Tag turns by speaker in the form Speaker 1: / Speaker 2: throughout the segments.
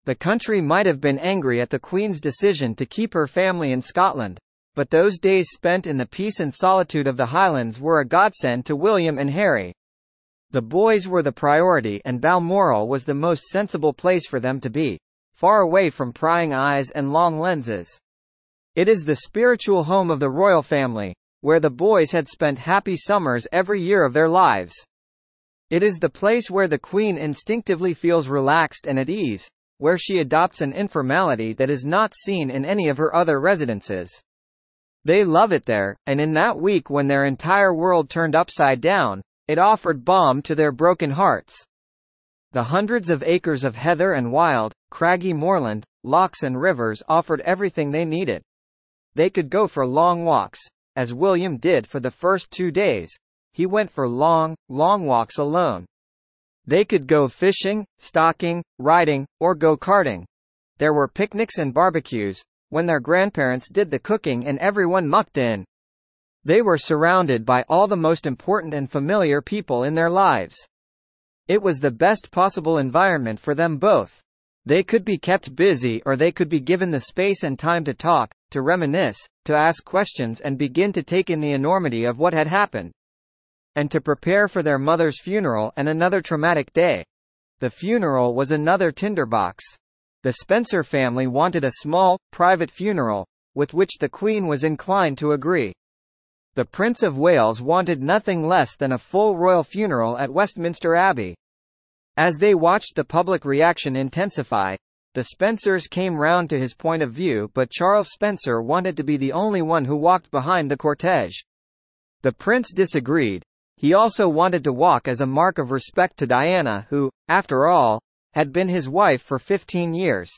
Speaker 1: The country might have been angry at the Queen's decision to keep her family in Scotland, but those days spent in the peace and solitude of the Highlands were a godsend to William and Harry. The boys were the priority, and Balmoral was the most sensible place for them to be, far away from prying eyes and long lenses. It is the spiritual home of the royal family, where the boys had spent happy summers every year of their lives. It is the place where the Queen instinctively feels relaxed and at ease, where she adopts an informality that is not seen in any of her other residences. They love it there, and in that week when their entire world turned upside down, it offered balm to their broken hearts. The hundreds of acres of heather and wild, craggy moorland, lochs and rivers offered everything they needed. They could go for long walks, as William did for the first 2 days. He went for long, long walks alone. They could go fishing, stalking, riding, or go karting. There were picnics and barbecues, when their grandparents did the cooking and everyone mucked in. They were surrounded by all the most important and familiar people in their lives. It was the best possible environment for them both. They could be kept busy, or they could be given the space and time to talk, to reminisce, to ask questions and begin to take in the enormity of what had happened. And to prepare for their mother's funeral and another traumatic day. The funeral was another tinderbox. The Spencer family wanted a small, private funeral, with which the Queen was inclined to agree. The Prince of Wales wanted nothing less than a full royal funeral at Westminster Abbey. As they watched the public reaction intensify, the Spencers came round to his point of view, but Charles Spencer wanted to be the only one who walked behind the cortege. The prince disagreed. He also wanted to walk as a mark of respect to Diana, who, after all, had been his wife for 15 years,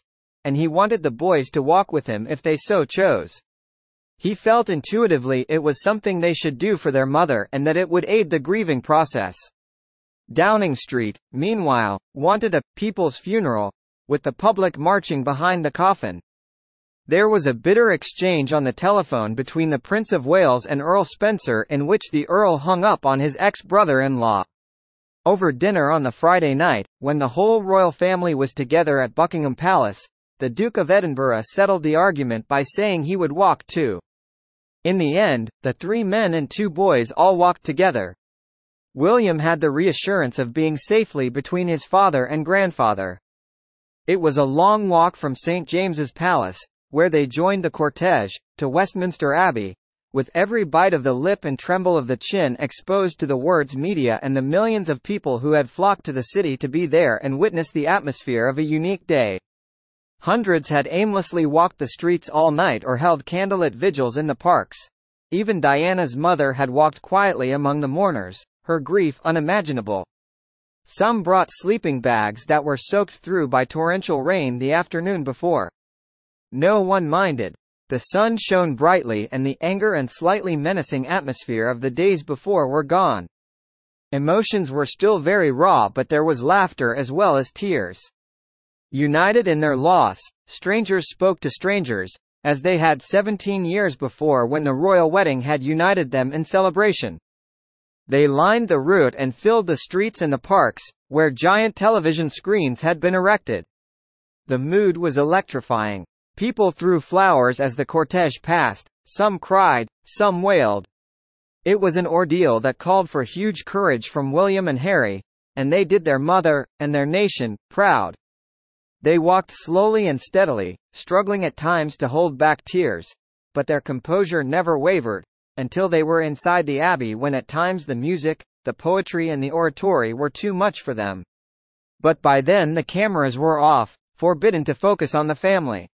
Speaker 1: and he wanted the boys to walk with him if they so chose. He felt intuitively it was something they should do for their mother and that it would aid the grieving process. Downing Street, meanwhile, wanted a people's funeral, with the public marching behind the coffin. There was a bitter exchange on the telephone between the Prince of Wales and Earl Spencer, in which the Earl hung up on his ex-brother-in-law. Over dinner on the Friday night, when the whole royal family was together at Buckingham Palace, the Duke of Edinburgh settled the argument by saying he would walk too. In the end, the 3 men and 2 boys all walked together. William had the reassurance of being safely between his father and grandfather. It was a long walk from St. James's Palace, where they joined the cortege, to Westminster Abbey, with every bite of the lip and tremble of the chin exposed to the words media and the millions of people who had flocked to the city to be there and witness the atmosphere of a unique day. Hundreds had aimlessly walked the streets all night or held candlelit vigils in the parks. Even Diana's mother had walked quietly among the mourners, her grief unimaginable. Some brought sleeping bags that were soaked through by torrential rain the afternoon before. No one minded. The sun shone brightly and the anger and slightly menacing atmosphere of the days before were gone. Emotions were still very raw, but there was laughter as well as tears. United in their loss, strangers spoke to strangers, as they had 17 years before when the royal wedding had united them in celebration. They lined the route and filled the streets and the parks, where giant television screens had been erected. The mood was electrifying. People threw flowers as the cortege passed, some cried, some wailed. It was an ordeal that called for huge courage from William and Harry, and they did their mother, and their nation, proud. They walked slowly and steadily, struggling at times to hold back tears, but their composure never wavered, until they were inside the abbey, when at times the music, the poetry and the oratory were too much for them. But by then the cameras were off, forbidden to focus on the family.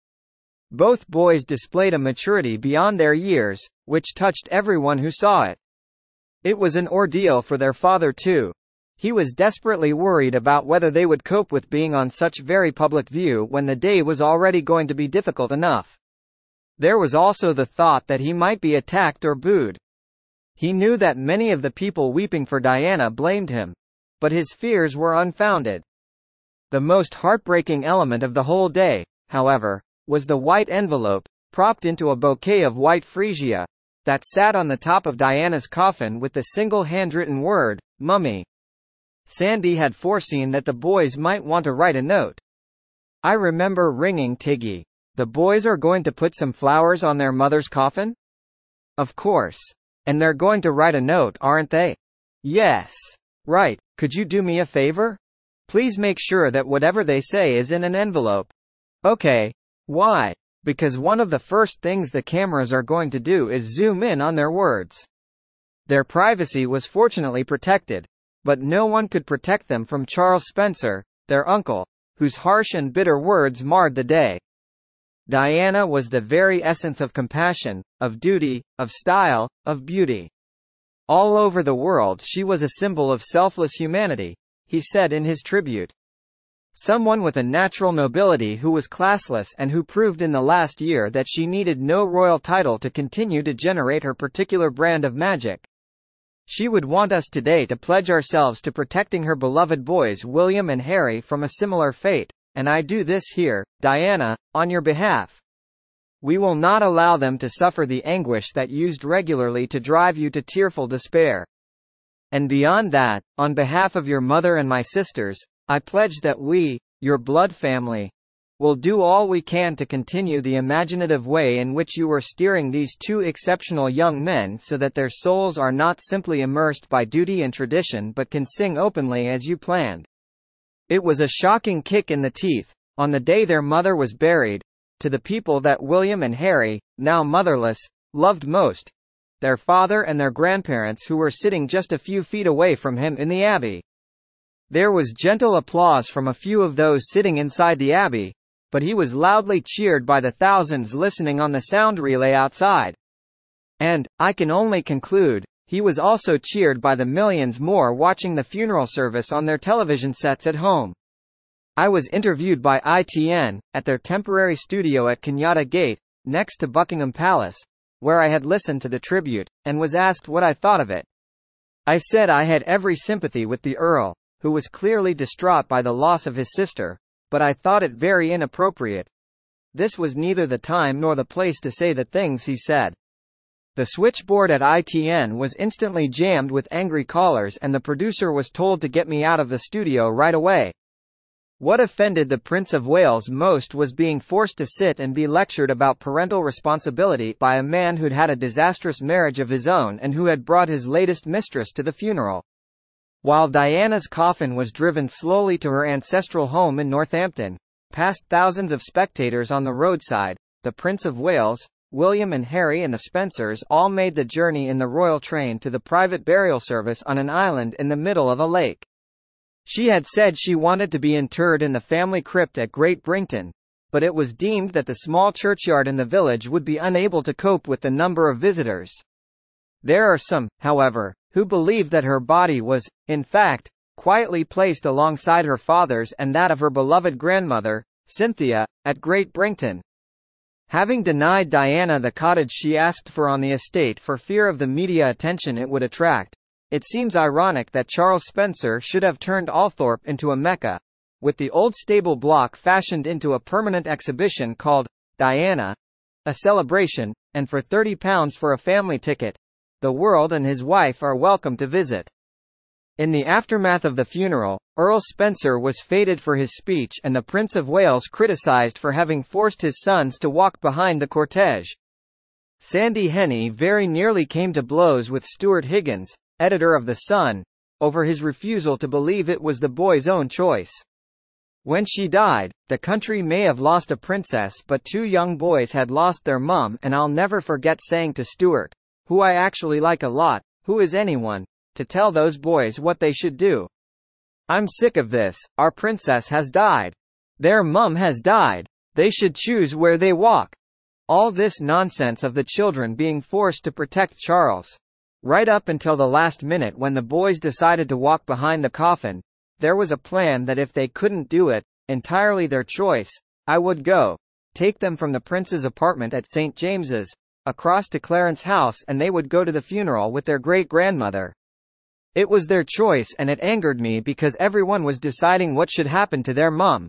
Speaker 1: Both boys displayed a maturity beyond their years, which touched everyone who saw it. It was an ordeal for their father too. He was desperately worried about whether they would cope with being on such very public view when the day was already going to be difficult enough. There was also the thought that he might be attacked or booed. He knew that many of the people weeping for Diana blamed him, but his fears were unfounded. The most heartbreaking element of the whole day, however, was the white envelope, propped into a bouquet of white freesia, that sat on the top of Diana's coffin with the single handwritten word, "Mummy." Sandy had foreseen that the boys might want to write a note. I remember ringing Tiggy. The boys are going to put some flowers on their mother's coffin? Of course. And they're going to write a note, aren't they? Yes. Right. Could you do me a favor? Please make sure that whatever they say is in an envelope. Okay. Why? Because one of the first things the cameras are going to do is zoom in on their words. Their privacy was fortunately protected, but no one could protect them from Charles Spencer, their uncle, whose harsh and bitter words marred the day. Diana was the very essence of compassion, of duty, of style, of beauty. All over the world she was a symbol of selfless humanity, he said in his tribute. Someone with a natural nobility who was classless and who proved in the last year that she needed no royal title to continue to generate her particular brand of magic. She would want us today to pledge ourselves to protecting her beloved boys William and Harry from a similar fate, and I do this here, Diana, on your behalf. We will not allow them to suffer the anguish that used regularly to drive you to tearful despair. And beyond that, on behalf of your mother and my sisters, I pledge that we, your blood family, will do all we can to continue the imaginative way in which you were steering these two exceptional young men so that their souls are not simply immersed by duty and tradition but can sing openly as you planned. It was a shocking kick in the teeth, on the day their mother was buried, to the people that William and Harry, now motherless, loved most, their father and their grandparents who were sitting just a few feet away from him in the Abbey. There was gentle applause from a few of those sitting inside the Abbey, but he was loudly cheered by the thousands listening on the sound relay outside. And, I can only conclude, he was also cheered by the millions more watching the funeral service on their television sets at home. I was interviewed by ITN, at their temporary studio at Kenyatta Gate, next to Buckingham Palace, where I had listened to the tribute, and was asked what I thought of it. I said I had every sympathy with the Earl, who was clearly distraught by the loss of his sister, but I thought it very inappropriate. This was neither the time nor the place to say the things he said. The switchboard at ITN was instantly jammed with angry callers and the producer was told to get me out of the studio right away. What offended the Prince of Wales most was being forced to sit and be lectured about parental responsibility by a man who'd had a disastrous marriage of his own and who had brought his latest mistress to the funeral. While Diana's coffin was driven slowly to her ancestral home in Northampton, past thousands of spectators on the roadside, the Prince of Wales, William and Harry and the Spencers all made the journey in the royal train to the private burial service on an island in the middle of a lake. She had said she wanted to be interred in the family crypt at Great Brington, but it was deemed that the small churchyard in the village would be unable to cope with the number of visitors. There are some, however, who believe that her body was, in fact, quietly placed alongside her father's and that of her beloved grandmother, Cynthia, at Great Brington. Having denied Diana the cottage she asked for on the estate for fear of the media attention it would attract, it seems ironic that Charles Spencer should have turned Althorpe into a Mecca, with the old stable block fashioned into a permanent exhibition called Diana, a celebration, and for £30 for a family ticket. The world and his wife are welcome to visit. In the aftermath of the funeral, Earl Spencer was feted for his speech and the Prince of Wales criticised for having forced his sons to walk behind the cortege. Sandy Henney very nearly came to blows with Stuart Higgins, editor of The Sun, over his refusal to believe it was the boy's own choice. When she died, the country may have lost a princess but two young boys had lost their mum, and I'll never forget saying to Stuart, who I actually like a lot, who is anyone, to tell those boys what they should do. I'm sick of this, our princess has died. Their mum has died. They should choose where they walk. All this nonsense of the children being forced to protect Charles. Right up until the last minute when the boys decided to walk behind the coffin, there was a plan that if they couldn't do it, entirely their choice, I would go, take them from the prince's apartment at St. James's, across to Clarence House, and they would go to the funeral with their great-grandmother. It was their choice and it angered me because everyone was deciding what should happen to their mum.